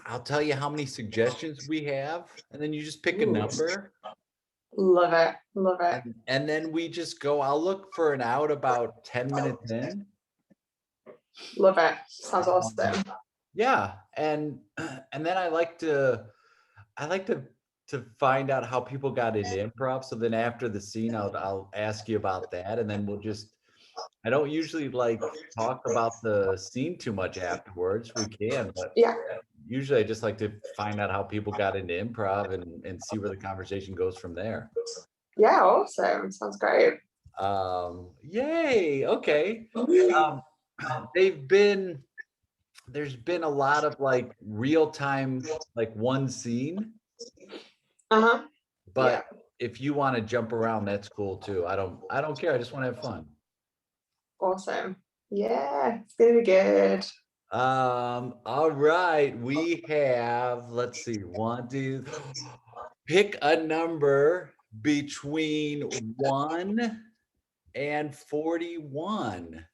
I'll tell you how many suggestions we have, and then you just pick a Ooh. number. Love it. Love it. And then we just go, I'll look for an out about 10 minutes in. Love it. Sounds awesome. Yeah. And then I like to find out how people got into improv. So then after the scene, I'll ask you about that. And then I don't usually like talk about the scene too much afterwards. We can, but Yeah. usually I just like to find out how people got into improv and see where the conversation goes from there. Yeah, awesome. Sounds great. Yay. Okay. There's been a lot of like real time, like one scene, Uh-huh. but if you want to jump around, that's cool too. I don't care. I just want to have fun. Awesome. Yeah, it's gonna be good. All right. We have, let's see, pick a number between 1 and 41.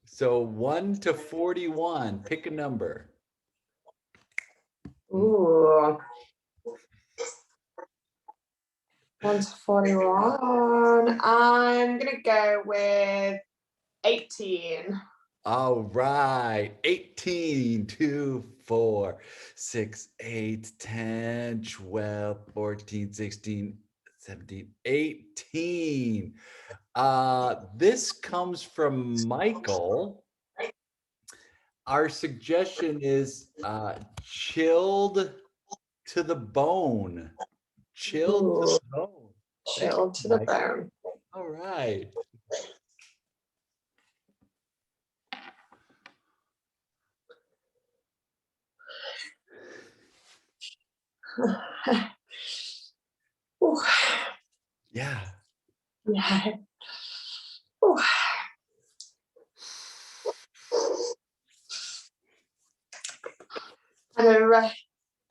So 1 to 41, pick a number. Ooh. 1 to 41. I'm gonna go with 18. All right. 18, 2, 4, 6, 8, 10, 12, 14, 16, 17, 18. This comes from Michael. Our suggestion is chilled to the bone. Chilled to the bone. Chilled to the bone. All right. Ooh. Yeah. Yeah. Ooh.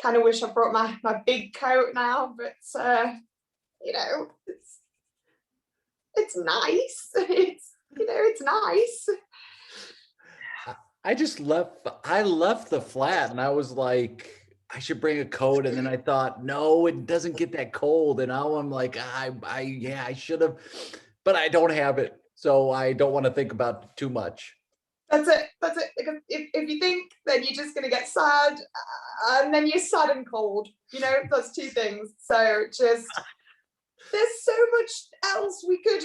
Kind of wish I brought my big coat now, but you know, it's nice. It's nice. I left the flat and I was like, I should bring a coat. And then I thought, no, it doesn't get that cold. And now I'm like, I should have, but I don't have it. So I don't want to think about it too much. That's it. Because if you think, then you're just going to get sad, and then you're sad and cold. That's two things. So there's so much else we could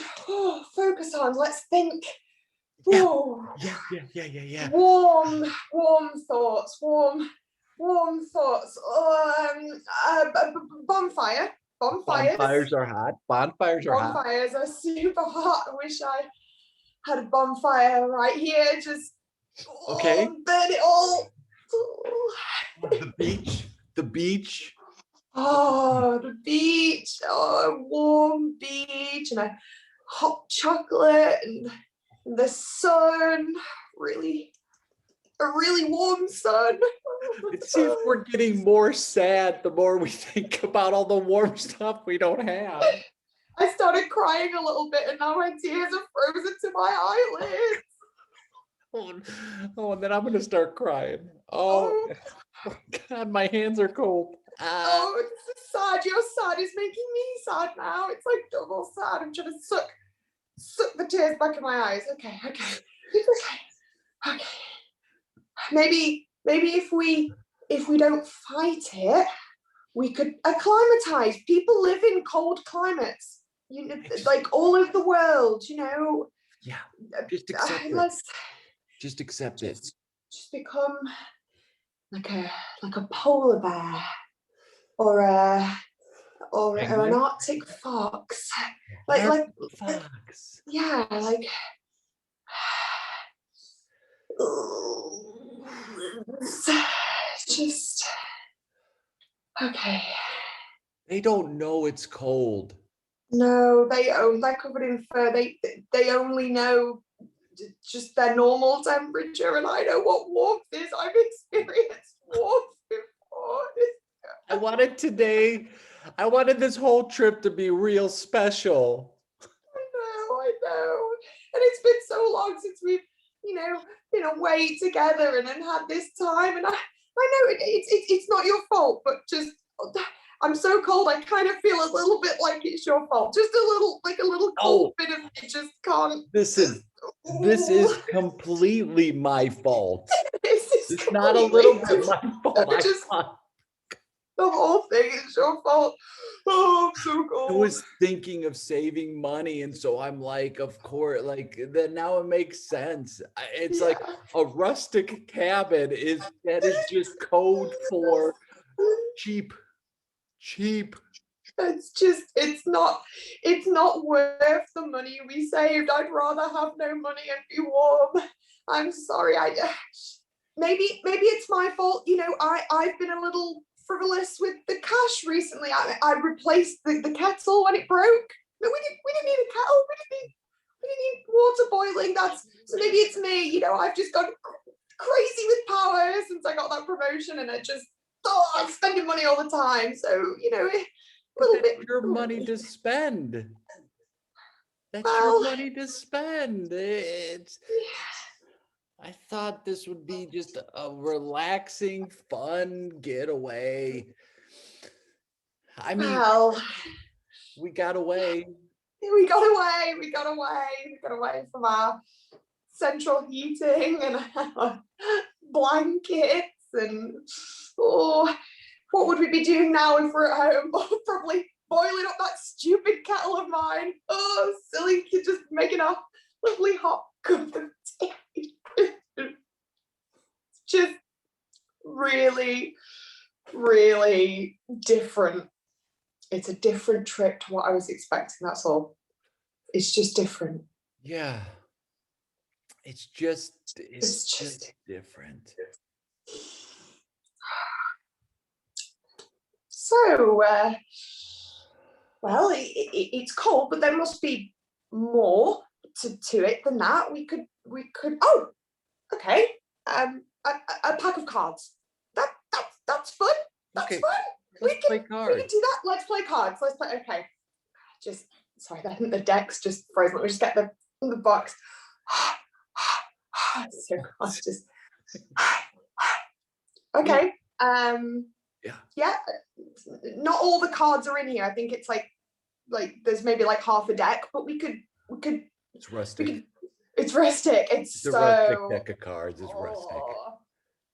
focus on. Let's think. Yeah. Warm thoughts. Warm thoughts. Bonfire. Bonfires are hot. Bonfires are super hot. I wish I had a bonfire right here. Just okay. Burn it all. The beach. Oh, the beach. Oh, a warm beach and a hot chocolate and the sun. A really warm sun. It seems we're getting more sad the more we think about all the warm stuff we don't have. I started crying a little bit and now my tears are frozen to my eyelids. Oh, and then I'm going to start crying. Oh, God, my hands are cold. Oh, it's sad. Your sad is making me sad now. It's like double sad. I'm trying to suck the tears back in my eyes. Okay. It's okay. Maybe if we don't fight it, we could acclimatize. People live in cold climates, like all over the world. Yeah, just accept it. Just accept it. Just become like a polar bear or an Arctic fox. Like fox. Yeah, like just okay. They don't know it's cold. No, they're covered in fur. They only know just their normal temperature, and I know what warmth is. I've experienced warmth before. I wanted this whole trip to be real special. I know. And it's been so long since we've been away together and then had this time, and I know it's not your fault, but just I'm so cold. I kind of feel a little bit like it's your fault. Just a little, like a little cold bit of me just can't. Listen, this is completely my fault. It's not a little bit my fault. The whole thing is your fault. Oh, I'm so cold. I was thinking of saving money, and so I'm like, of course, like that. Now it makes sense. It's like a rustic cabin is just code for cheap. It's not worth the money we saved. I'd rather have no money and be warm. I'm sorry. Maybe it's my fault. I've been a little frivolous with the cash recently. I replaced the kettle when it broke. No, we didn't need a kettle. We didn't need water boiling. So maybe it's me. I've just gone crazy with power since I got that promotion, and I'm spending money all the time. So a little bit. Your money to spend. That's your money to spend. I thought this would be just a relaxing, fun getaway. I mean, we got away. We got away from our central heating and our blankets, and what would we be doing now if we're at home? Probably boiling up that stupid kettle of mine. Oh, silly kid, just making a lovely hot cup of tea. It's just really, really different. It's a different trip to what I was expecting, that's all. It's just different. Yeah. It's just different. So, well, it's cold, but there must be more to it than that. We could. Oh, okay. A pack of cards. That's fun. That's fun. Let's play cards. We can do that. Let's play cards. Let's play. Okay. Sorry, the decks just froze. Let me just get the box. So just. Okay. Yeah. Not all the cards are in here. I think it's like there's maybe like half a deck, but we could. It's rustic. It's rustic. It's a rustic deck of cards. It's rustic.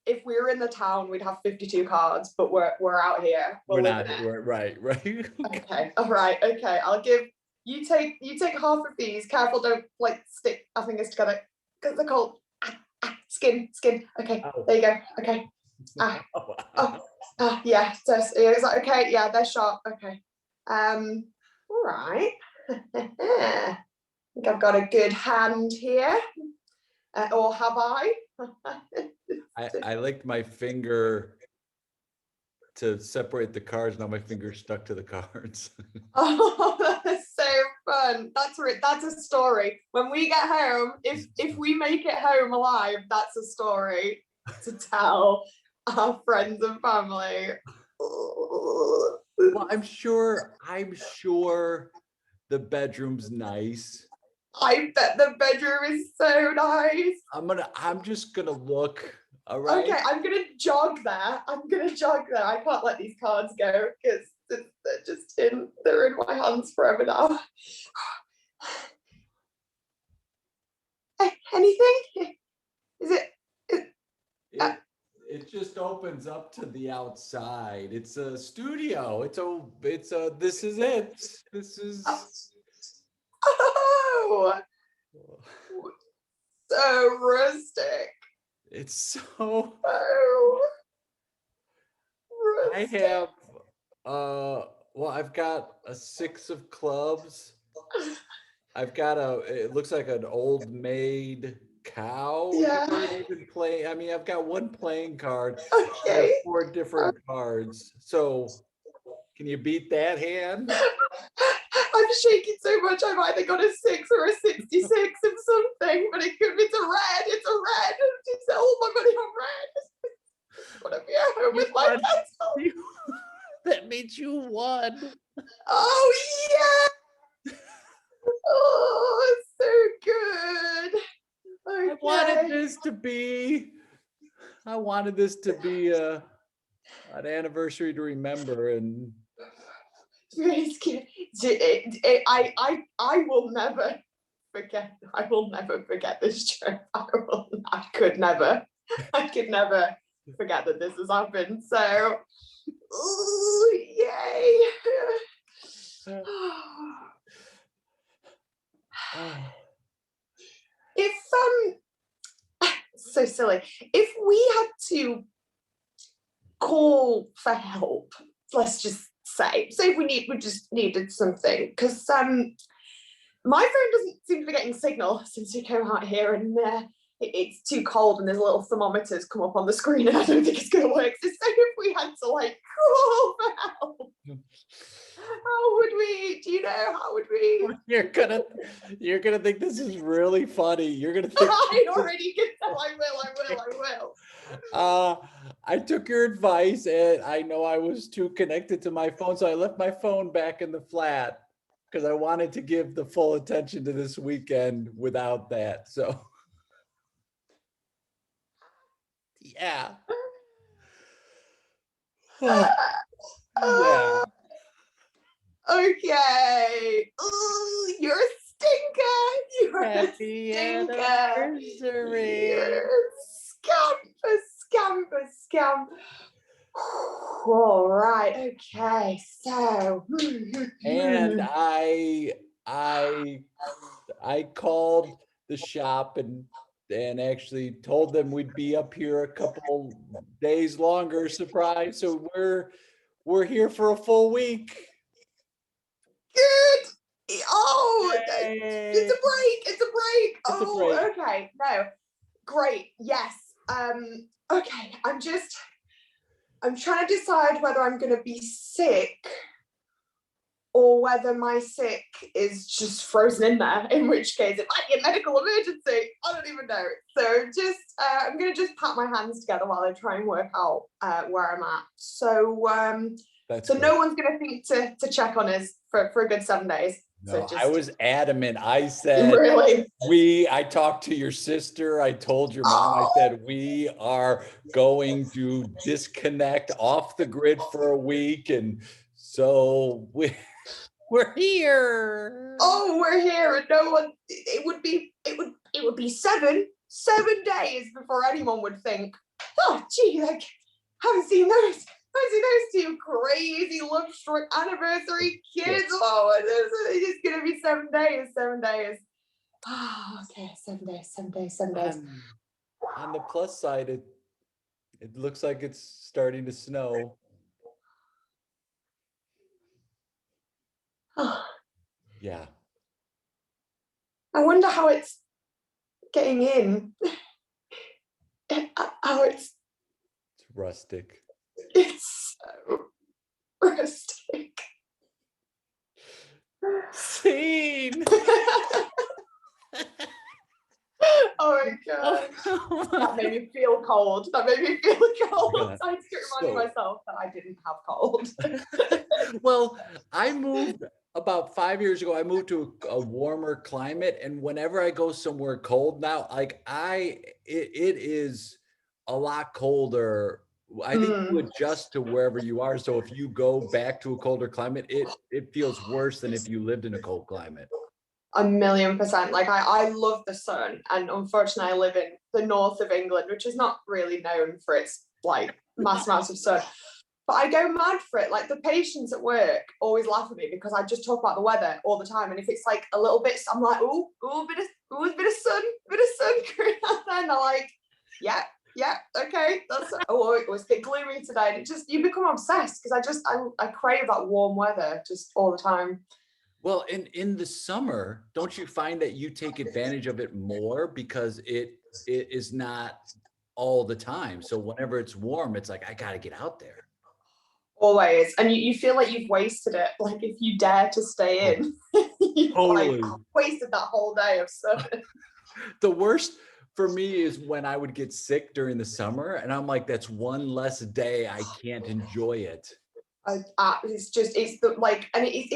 If we were in the town, we'd have 52 cards, but we're out here. We're not. Right. Okay. All right. Okay. I'll give you take half of these. Careful, don't stick our fingers together because they're cold. Skin. Okay. There you go. Okay. Yeah. Is that okay? Yeah, they're sharp. Okay. All right. I think I've got a good hand here. Or have I? I licked my finger to separate the cards. Now my finger's stuck to the cards. Oh, that's so fun. That's a story. When we get home, if we make it home alive, that's a story to tell our friends and family. Well, I'm sure the bedroom's nice. I bet the bedroom is so nice. I'm just gonna look. All right. Okay, I'm gonna jog there. I can't let these cards go because they're in my hands forever now. Anything? Is it? It just opens up to the outside. It's a studio. This is it. This is. Oh, so rustic. It's so. Rustic. I have. Well, I've got a 6 of clubs. I've got it looks like an old maid cow. Yeah. Even play. I mean, I've got one playing card. Okay. I have 4 different cards. So, can you beat that hand? I'm shaking so much. I've either got a 6 or a 66 of something, but it's a red. It's a red. It's all my money on red. Want to be at home with my pencil? That means you won. Oh yeah. Oh, it's so good. Okay. I wanted this to be, I wanted this to be an anniversary to remember. And Really scary. I will never forget. I will never forget this trip. I could never forget that this has happened. So, ooh, yay. If so silly. If we had to call for help, let's just say if we just needed something, because my phone doesn't seem to be getting signal since we came out here, and it's too cold, and there's little thermometers come up on the screen, and I don't think it's going to work. So if we had to like call for help, how would we? Do you know, how would we? You're gonna think this is really funny. You're gonna think I already can tell. I will. I took your advice, and I know I was too connected to my phone, so I left my phone back in the flat because I wanted to give the full attention to this weekend without that. So yeah. Yeah. Okay. Ooh, you're a stinker. You're Happy a stinker. anniversary. You're a scam. All right. Okay. So. And I called the shop and actually told them we'd be up here a couple days longer. Surprise! So we're here for a full week. Good. Oh, Yay. it's a break. It's a break. It's a Oh, break. okay. No, great. Yes. Okay. I'm trying to decide whether I'm going to be sick or whether my sick is just frozen in there, in which case it might be a medical emergency. I don't even know. So just, I'm going to just pat my hands together while I try and work out where I'm at. So, so no one's going to think to check on us for a good 7 days. No, So I was adamant. I said, really? I talked to your sister. I told your mom, I said, we are going to disconnect off the grid for a week. And so we're here. Oh, we're here, and no one. It would be 7 days before anyone would think, oh, gee, like haven't seen those two crazy love-struck anniversary kids. Oh, it's just gonna be 7 days. 7 days. Oh, okay, 7 days. 7 days. 7 days. On the plus side, it looks like it's starting to snow. Oh. Yeah. I wonder how it's getting in. How it's rustic. It's so rustic. Scene. Oh my god. That made me feel cold. Yeah. So I had to remind myself that I didn't have cold. Well, I moved about 5 years ago. I moved to a warmer climate, and whenever I go somewhere cold now, like it is a lot colder. I think you adjust to wherever you are. So if you go back to a colder climate, it feels worse than if you lived in a cold climate. 1,000,000%. Like I love the sun, and unfortunately I live in the north of England, which is not really known for its like mass amounts of sun. But I go mad for it. Like the patients at work always laugh at me because I just talk about the weather all the time. And if it's like a little bit, I'm like, a bit of sun. And they're like, yeah, okay. It was a bit gloomy today. And it just, you become obsessed because I crave that warm weather just all the time. Well, in the summer, don't you find that you take advantage of it more because it is not all the time? So whenever it's warm, it's like, I got to get out there. Always. And you feel like you've wasted it. Like if you dare to stay in, you've totally like wasted that whole day of sun. The worst for me is when I would get sick during the summer and I'm like, that's one less day I can't enjoy it. It's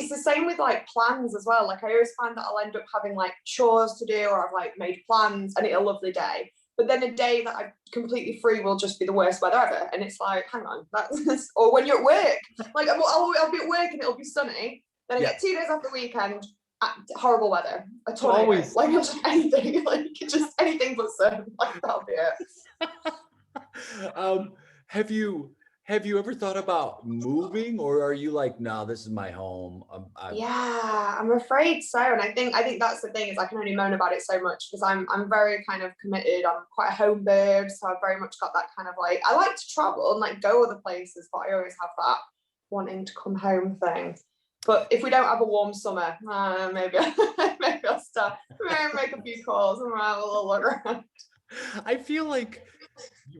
the same with like plans as well. Like I always find that I'll end up having like chores to do, or I've like made plans and it's a lovely day. but then a day that I'm completely free will just be the worst weather ever. And it's like, hang on, that's, or when you're at work, like I'll be at work and it'll be sunny. Then I get 2 days off the weekend, horrible weather, a tornado, Always. like just anything, like just anything but sun, like that'll be it. Have you ever thought about moving, or are you like, no, this is my home? Yeah, I'm afraid so. And I think that's the thing, is I can only moan about it so much because I'm very kind of committed. I'm quite a home bird, so I've very much got that kind of like, I like to travel and like go other places, but I always have that wanting to come home thing. But if we don't have a warm summer, maybe I'll start, maybe make a few calls and have a little look around. I feel like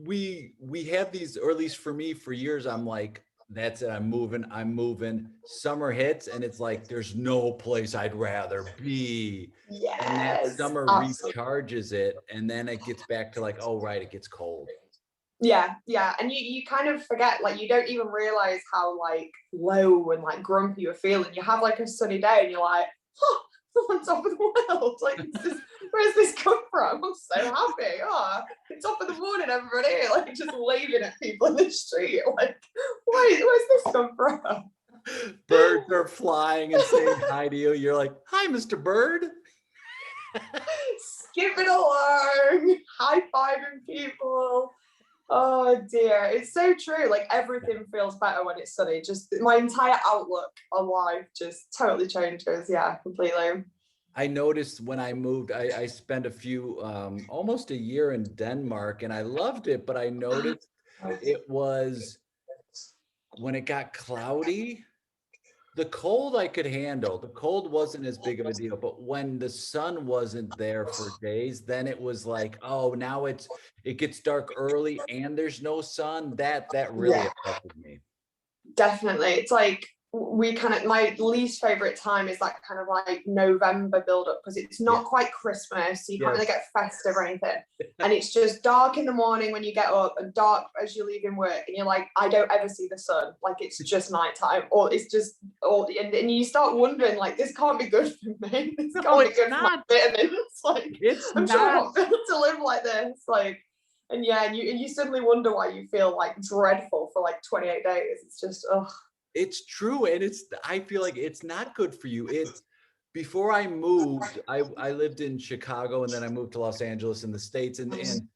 we have these, or at least for me, for years, I'm like, that's it, I'm moving. Summer hits and it's like, there's no place I'd rather be. And that Yes, summer absolutely. recharges it. And then it gets back to like, oh, right, it gets cold. Yeah, and you kind of forget, like you don't even realize how like low and like grumpy you're feeling. You have like a sunny day and you're like, oh, I'm on top of the world. Like, where's this come from? I'm so happy. Oh, it's top of the morning, everybody. Like just waving at people in the street. Like, where's this come from? Birds are flying and saying hi to you. You're like, hi, Mr. Bird. Skipping along, high-fiving people. Oh dear, it's so true. Like everything feels better when it's sunny. Just my entire outlook on life just totally changes. Yeah, completely. I noticed when I moved, I spent a few, almost a year in Denmark, and I loved it, but I noticed it was when it got cloudy, the cold I could handle. The cold wasn't as big of a deal, but when the sun wasn't there for days, then it was like, oh, now it gets dark early and there's no sun. That really Yeah, affected me. definitely. It's like we kind of, my least favorite time is that kind of like November build up, because it's Yeah. not quite Christmas, so you can't Yes. really get festive or anything. And it's just dark in the morning when you get up and dark as you're leaving work, and you're like, I don't ever see the sun. Like it's just nighttime, or it's just, or and you start wondering, like, this can't be good for me. This No, can't be it's good for my not. vitamins. Like, It's I'm sure I'm not. not built to live like this. Like, and yeah, and you suddenly wonder why you feel like dreadful for like 28 days. It's just, oh. It's true. And I feel like it's not good for you. Before I moved, I lived in Chicago and then I moved to Los Angeles in the States. And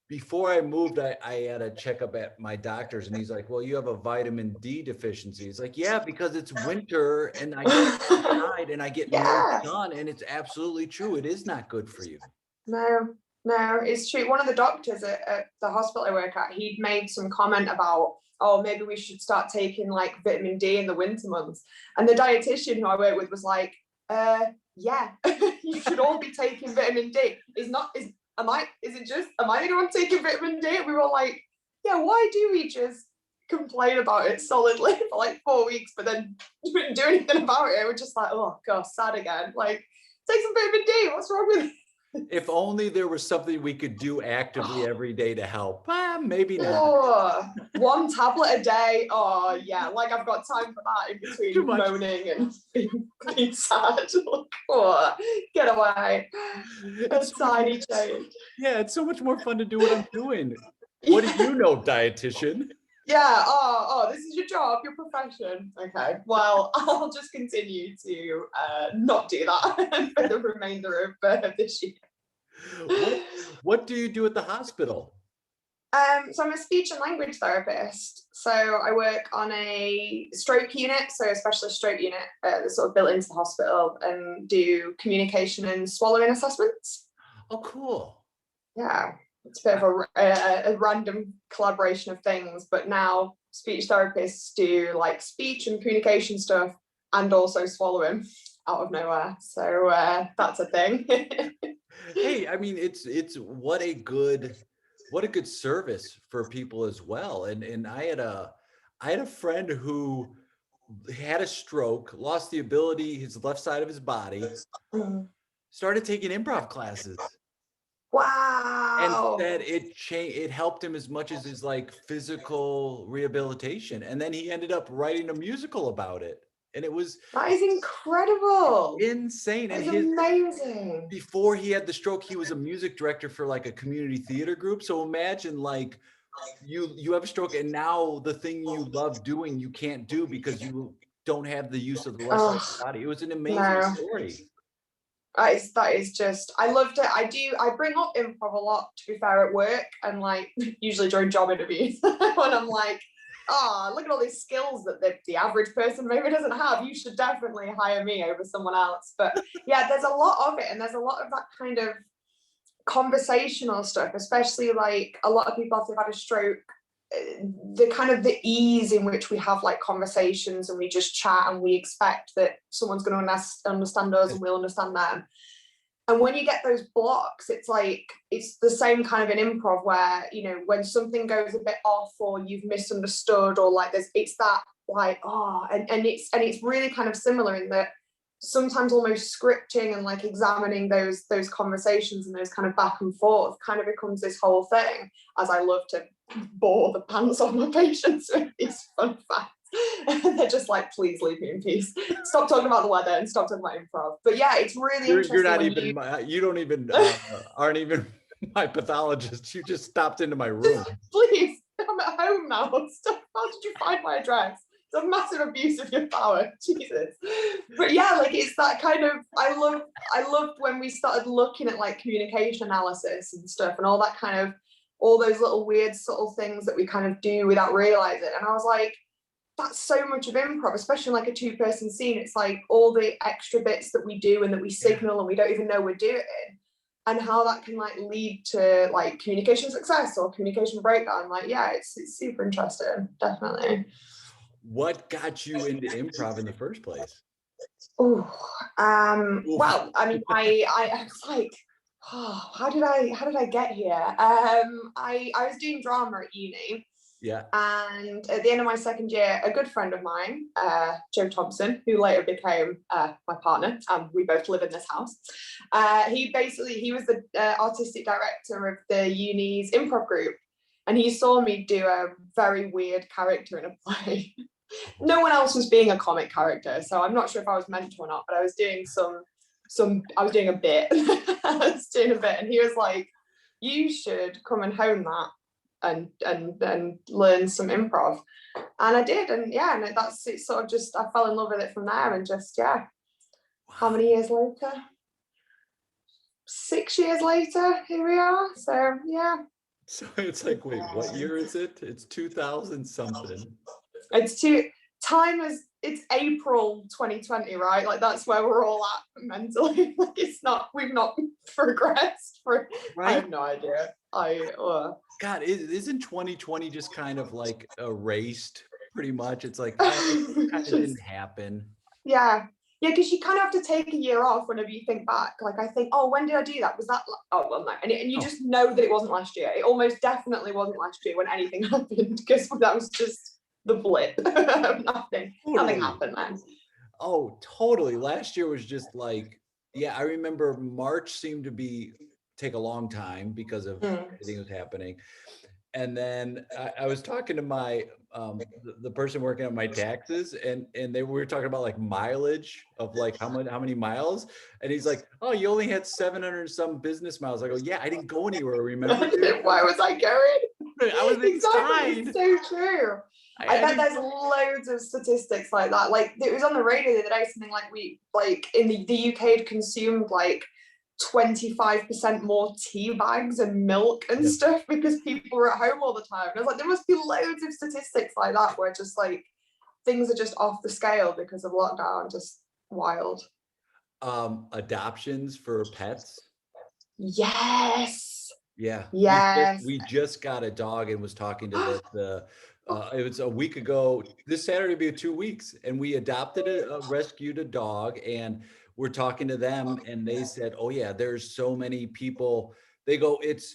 before I moved, I had a checkup at my doctor's and he's like, well, you have a vitamin D deficiency. It's like, yeah, because it's winter and I go outside and I get no Yeah, sun. And it's absolutely true. It is not good for you. no, it's true. One of the doctors at the hospital I work at, he'd made some comment about, oh, maybe we should start taking like vitamin D in the winter months. And the dietitian who I work with was like, yeah, you should all be taking vitamin D. Is it just, am I the only one taking vitamin D? And we were like, yeah, why do we just complain about it solidly for like 4 weeks, but then didn't do anything about it? We're just like, oh gosh, sad again. Like, take some vitamin D. What's wrong with it? If only there was something we could do actively every day to help. Maybe not. Oh, one tablet a day. Oh yeah, like I've got time for that in Too between much. moaning and being sad. Oh, get away. A tiny change. Yeah, it's so much more fun to do what I'm doing. What do you know, dietitian? Yeah. Oh, this is your job, your profession. Okay. Well, I'll just continue to not do that for the remainder of this year. What do you do at the hospital? So I'm a speech and language therapist. So I work on a stroke unit, so a specialist stroke unit that's sort of built into the hospital, and do communication and swallowing assessments. Oh, cool. Yeah, it's a bit of a random collaboration of things, but now speech therapists do like speech and communication stuff and also swallowing out of nowhere. So that's a thing. Hey, I mean, it's what a good service for people as well. And I had a friend who had a stroke, lost the ability, his left side of his body, started taking improv classes. And Wow. said it helped him as much as his like physical rehabilitation. And then he ended up writing a musical about it. And it was That is incredible. insane. That And is amazing. before he had the stroke, he was a music director for like a community theater group. So imagine like you have a stroke and now the thing you love doing, you can't do because you don't have the use of the rest of Oh, your body. It was an amazing no. story. That is just, I loved it. I bring up improv a lot, to be fair, at work, and like usually during job interviews when I'm like, oh, look at all these skills that the average person maybe doesn't have. You should definitely hire me over someone else. But yeah, there's a lot of it, and there's a lot of that kind of conversational stuff, especially like a lot of people after they've had a stroke, the kind of the ease in which we have like conversations and we just chat and we expect that someone's going to understand us and we'll understand them. And when you get those blocks, it's like, it's the same kind of an improv where, you know, when something goes a bit off or you've misunderstood or like it's that like, oh, and it's really kind of similar in that sometimes almost scripting and like examining those conversations and those kind of back and forth kind of becomes this whole thing, as I love to bore the pants off my patients with these fun facts. And they're just like, please leave me in peace. Stop talking about the weather and stop talking about improv. But yeah, it's really interesting. You're not even you don't even aren't even my pathologist. You just stopped into my room. Please, I'm at home now. Stop. How did you find my address? It's a massive abuse of your power. Jesus. But yeah, like it's that kind of, I loved when we started looking at like communication analysis and stuff and all that kind of, all those little weird subtle things that we kind of do without realizing. And I was like, that's so much of improv, especially like a two-person scene. It's like all the extra bits that we do and that we signal and we don't even know we're doing, and how that can like lead to like communication success or communication breakdown. Like, yeah, it's super interesting, definitely. What got you into improv in the first place? Oh, well, I mean, I was like, oh, how did I get here? I was doing drama at uni. Yeah. And at the end of my second year, a good friend of mine, Joe Thompson, who later became my partner, we both live in this house. He was the artistic director of the uni's improv group. And he saw me do a very weird character in a play. No one else was being a comic character, so I'm not sure if I was meant to or not, but I was doing I was doing a bit. I was doing a bit, and he was like, you should come and hone that and learn some improv. And I did, and yeah, and it sort of just, I fell in love with it from there, and just, yeah. How many years later? 6 years later, here we are. So yeah. So it's like, wait, what year is it? It's 2000 something. It's April 2020, right? Like that's where we're all at mentally. Like we've not progressed for, right? I have no idea. God, isn't 2020 just kind of like erased pretty much? It's like, it kind of didn't happen. Yeah. Yeah, because you kind of have to take a year off whenever you think back. Like I think, oh, when did I do that? Was that, oh, well, no. And you just know that it wasn't last year. It almost definitely wasn't last year when anything happened, because that was just the blip. Nothing happened then. Oh, totally. Last year was just like, yeah, I remember March seemed to take a long time because of everything was happening. And then I was talking to my the person working on my taxes, and we were talking about like mileage of like how many miles, and he's like, oh, you only had 700 some business miles. I go, yeah, I didn't go anywhere, remember? Why was I going? I was inside. It's so true. I bet there's loads of statistics like that. Like it was on the radio the other day, something like we like in the UK had consumed like 25% more tea bags and milk and stuff because people were at home all the time. And I was like, there must be loads of statistics like that where just like things are just off the scale because of lockdown. Just wild. Adoptions for pets. Yes. Yeah. Yes. We just got a dog and was talking to it was a week ago. This Saturday will be 2 weeks, and we adopted rescued a dog, and we're talking to them, and they said, oh yeah, there's so many people. They go, it's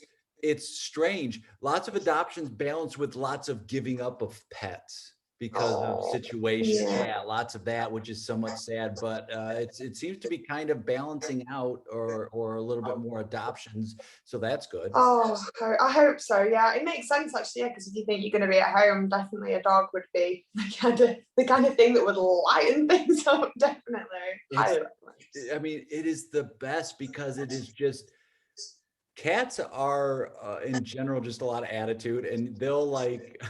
strange. Lots of adoptions balanced with lots of giving up of pets, because of Oh, situations. yeah. Yeah, lots of that, which is somewhat sad, but it seems to be kind of balancing out, or a little bit more adoptions. So that's good. Oh, I hope so. Yeah, it makes sense actually. Yeah, because if you think you're going to be at home, definitely a dog would be the kind of thing that would lighten things up. Definitely, It's, highly recommend. I mean, it is the best because it is just, cats are in general just a lot of attitude, and they'll like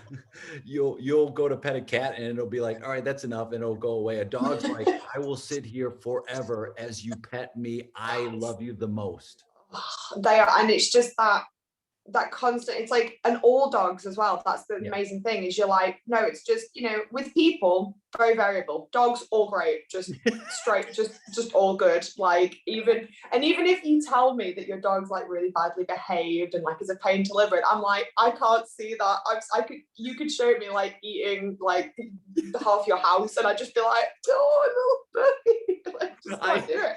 you'll go to pet a cat and it'll be like, all right, that's enough, and it'll go away. A dog's like, I will sit here forever as you pet me. I Yes, love you the most. they are, and it's just that constant, it's like, and all dogs as well, that's the Yeah. amazing thing, is you're like, no, it's just, with people, very variable. Dogs, all great, just straight, just all good. Like, even if you tell me that your dog's like really badly behaved and like is a pain to live with, I'm like, I can't see that. You could show me like eating like half your house and I'd just be like, oh, little baby. Like, just can't do it.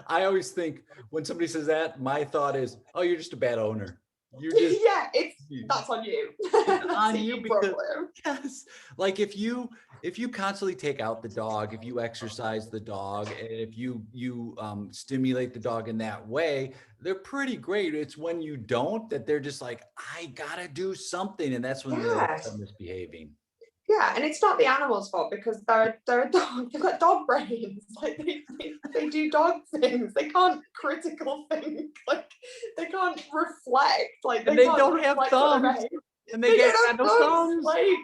I always think when somebody says that, my thought is, oh, you're just a bad owner. You're just, Yeah, that's on you. it's That's on a you you because, problem. yes, like if you constantly take out the dog, if you exercise the dog, and if you stimulate the dog in that way, they're pretty great. It's when you don't that they're just like, I gotta do something, and that's when they Yeah. start misbehaving. Yeah, and it's not the animal's fault because they're a dog. They've got dog brains. Like they do dog things. They can't critical think. Like they can't reflect. Like And they they can't don't have reflect on their thumbs, behavior. and they They get don't have no thumbs. thumbs. Like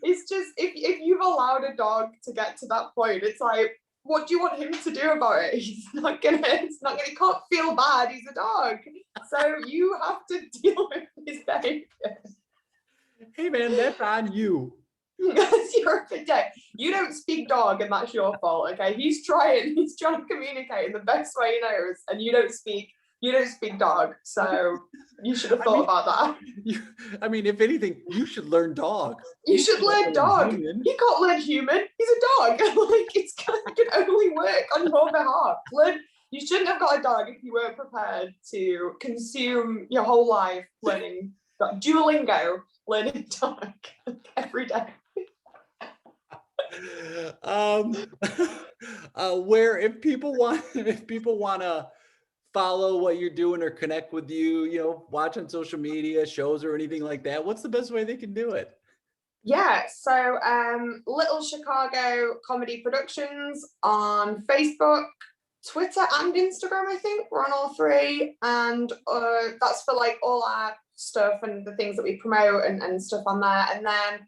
it's just, if you've allowed a dog to get to that point, it's like, what do you want him to do about it? He's not gonna. It's not gonna. He can't feel bad. He's a dog. So you have to deal with his behavior. Hey man, that's on you. Because you're a day. You don't speak dog, and that's your fault. Okay, he's trying. He's trying to communicate in the best way he knows, and you don't speak. You don't speak dog. So you should have I thought mean, about that. I mean, if anything, you should learn dog. You You should should learn learn dog. human. He can't learn human. He's a dog. Like it can only work on your behalf. Learn. You shouldn't have got a dog if you weren't prepared to consume your whole life learning Duolingo, learning dog every day. um where if people want to follow what you're doing or connect with you, watch on social media, shows, or anything like that, what's the best way they can do it? Yeah, so Little Chicago Comedy Productions on Facebook, Twitter, and Instagram. I think we're on all three, and that's for like all our stuff and the things that we promote and stuff on there. And then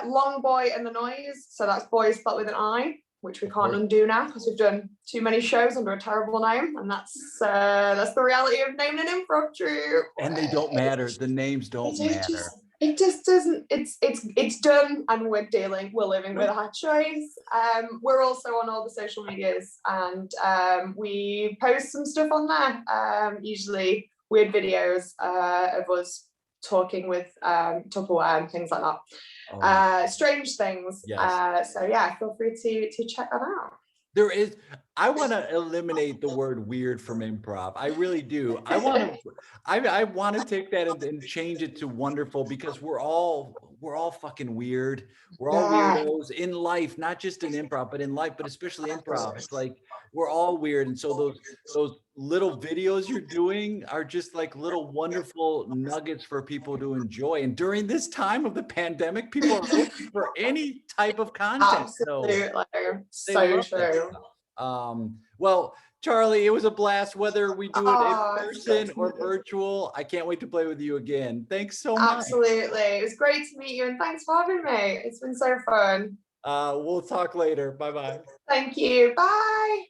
Long Boy and the Noise, so that's boy spelled with an I, which we can't undo now because we've done too many shows under a terrible name, and that's the reality of naming an improv troupe. And they don't matter, the names don't matter. It just doesn't. It's done, and we're living with our choice. We're also on all the social medias, and we post some stuff on there. Usually weird videos of us talking with Tupperware and things like that. Strange things. Yes. So yeah, feel free to check that out. I want to eliminate the word weird from improv. I really do. I want to take that and change it to wonderful, because we're all fucking weird. We're all weirdos in life, not just in improv, but in life, but especially improv. It's like we're all weird. And so those little videos you're doing are just like little wonderful nuggets for people to enjoy. And during this time of the pandemic, people are looking for any type of content. Absolutely. So true. Well, Charlie, it was a blast, whether we do it in person or Absolutely. virtual. I can't wait to play with you again. Thanks so much. Absolutely. It was great to meet you, and thanks for having me. It's been so fun. We'll talk later. Bye-bye. Thank you. Bye.